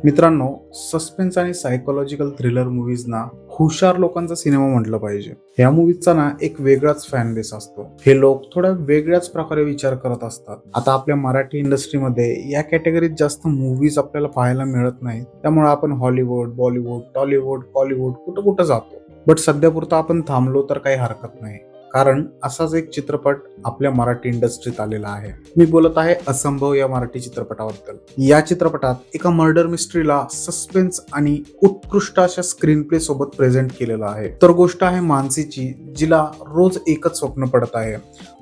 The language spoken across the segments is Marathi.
मित्रांनो, सस्पेन्स आणि सायकोलॉजिकल थ्रिलर मूवीजना हुशार लोकांचा सिनेमा म्हटलं पाहिजे. या मूवीजचा ना एक वेगळाच फॅन बेस असतो. हे लोक थोड्या वेगळ्याच प्रकारे विचार करत असतात. आता आपल्या मराठी इंडस्ट्रीमध्ये या कॅटेगरीत जास्त मूवीज आपल्याला पाहायला मिळत नाहीत. त्यामुळे आपण हॉलिवूड, बॉलिवूड, टॉलिवूड, कॉलिवूड कुठं कुठं जातो. बट सध्यापुरतं आपण थांबलो तर काही हरकत नाही, कारण असाच एक चित्रपट आपल्या मराठी इंडस्ट्रीत आलेला आहे. मी बोलत आहे असंभव या मराठी चित्रपटाबद्दल. या चित्रपटात एका मर्डर मिस्ट्रीला सस्पेन्स आणि उत्कृष्ट अशा स्क्रीन प्ले सोबत प्रेझेंट केलेलं आहे. तर गोष्ट आहे मानसीची, जिला रोज एकच स्वप्न पडत आहे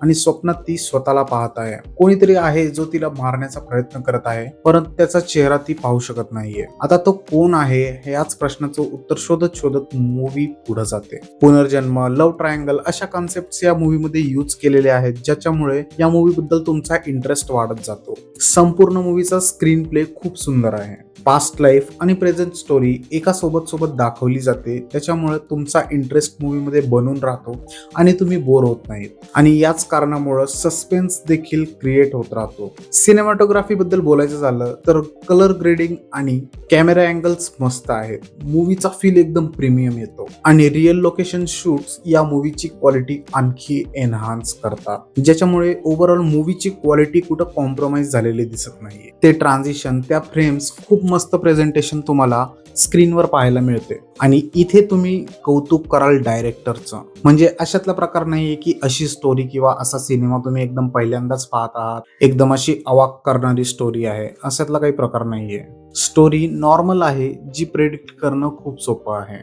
आणि स्वप्नात ती स्वतःला पाहत आहे. कोणीतरी आहे जो तिला मारण्याचा प्रयत्न करत आहे, परंतु त्याचा चेहरा ती पाहू शकत नाहीये. आता तो कोण आहे याच प्रश्नाचं उत्तर शोधत शोधत मूवी पुढे जाते. पुनर्जन्म, लव्ह ट्रायंगल अशा कॉन्सेप्ट या मूवी मध्ये यूज केलेले आहेत, ज्याच्यामुळे या मूवी बद्दल तुमचा इंटरेस्ट वाढत जातो. संपूर्ण मूवीचा स्क्रीन प्ले खूप सुंदर आहे. पास्ट लाईफ आणि प्रेझेंट स्टोरी एका सोबत दाखवली जाते, त्याच्यामुळे तुमचा इंटरेस्ट मूवी मध्ये बनून राहतो आणि तुम्ही बोर होत नाहीत. आणि याच कारणामुळे सस्पेन्स देखील क्रिएट होत राहतो. सिनेमॅटोग्राफी बद्दल बोलायचं झालं तर कलर ग्रेडिंग आणि कॅमेरा अँगल्स मस्त आहेत. मूवीचा फील एकदम प्रीमियम येतो आणि रिअल लोकेशन शूट्स या मूवीची क्वालिटी आणखी एनहान्स करतात, ज्याच्यामुळे ओव्हरऑल मूवीची क्वालिटी कुठं कॉम्प्रोमाइज झालेली दिसत नाहीये. ते ट्रान्झिशन, त्या फ्रेम्स, खूप मस्त प्रेझेंटेशन तुम्हाला स्क्रीनवर पाहायला मिळते. आणि इथे तुम्ही कौतुक कराल डायरेक्टरचं. म्हणजे अशातला प्रकार नाहीये की अशी स्टोरी किंवा असा सिनेमा तुम्ही एकदम पहिल्यांदाच पाहत आहात, एकदम अशी अवाक करणारी स्टोरी आहे, अशातला काही प्रकार नाहीये. स्टोरी नॉर्मल आहे, जी प्रेडिक्ट करणं खूप सोपं आहे.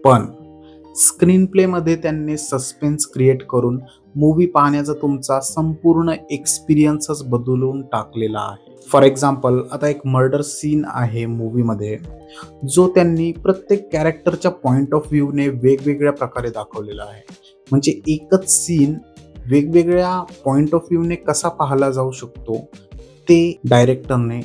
पण स्क्रीन प्ले मध्ये त्यांनी सस्पेन्स क्रिएट करून मूवी पाहण्याचा तुमचा संपूर्ण एक्सपिरियन्सच बदलून टाकलेला आहे. फॉर एक्झाम्पल, आता एक मर्डर सीन आहे मूवीमध्ये, जो त्यांनी प्रत्येक कॅरेक्टरच्या पॉइंट ऑफ व्ह्यूने वेगवेगळ्या प्रकारे दाखवलेला आहे. म्हणजे एकच सीन वेगवेगळ्या पॉइंट ऑफ व्ह्यूने कसा पाहिला जाऊ शकतो ते डायरेक्टरने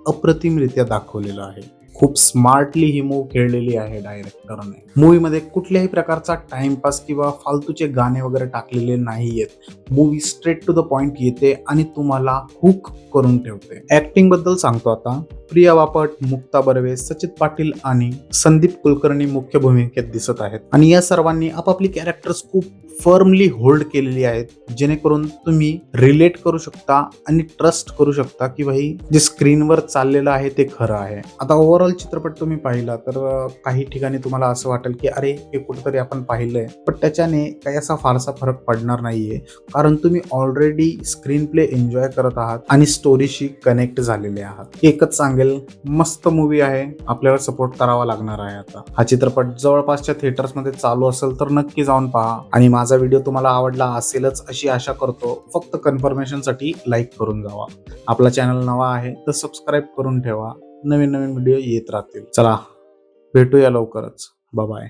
अप्रतिमरित्या दाखवलेलं आहे. खूप स्मार्टली ही मूव्ह खेळलेली आहे डायरेक्टरने. मूवीमध्ये कुठल्याही प्रकारचा टाइमपास किंवा फालतूचे गाणे वगैरे टाकलेले नाहीयेत. Movie straight to the point येते आणि तुम्हाला हुक करून ठेवते. ऍक्टिंग बद्दल सांगतो आता. प्रिया बापट, मुक्ता बर्वे, सचित पाटील आणि संदीप कुलकर्णी मुख्य भूमिकेत दिसत आहेत. आणि या सर्वांनी आपापली कॅरेक्टर्स खूप फर्मली होल्ड केलेली आहेत, जेणेकरून तुम्ही रिलेट करू शकता आणि ट्रस्ट करू शकता की भाई जे स्क्रीनवर चाललेलं आहे ते खरं आहे. आता ओव्हरऑल चित्रपट तुम्ही पाहिला तर काही ठिकाणी तुम्हाला असं वाटेल की अरे हे कुठेतरी आपण पाहिलंय, पण त्याच्याने काही असा फारसा फरक पडणार नाहीये, कारण तुम्ही ऑलरेडी स्क्रीन प्ले एन्जॉय करत आहात आणि स्टोरीशी कनेक्ट झालेले आहात. एकच सांगेल, मस्त मूवी आहे, आपल्याला सपोर्ट करावा लागणार आहे. आता हा चित्रपट जवळपासच्या थिएटर्स मध्ये चालू असेल तर नक्की जाऊन पहा. आणि माझा व्हिडिओ तुम्हाला आवडला असेलच अशी आशा करतो. फक्त कन्फर्मेशन साठी लाईक करून जावा. आपला चॅनल नवा आहे तर सबस्क्राईब करून ठेवा. नवीन व्हिडिओ येत राहतील. चला, भेटूया लवकरच. Bye bye.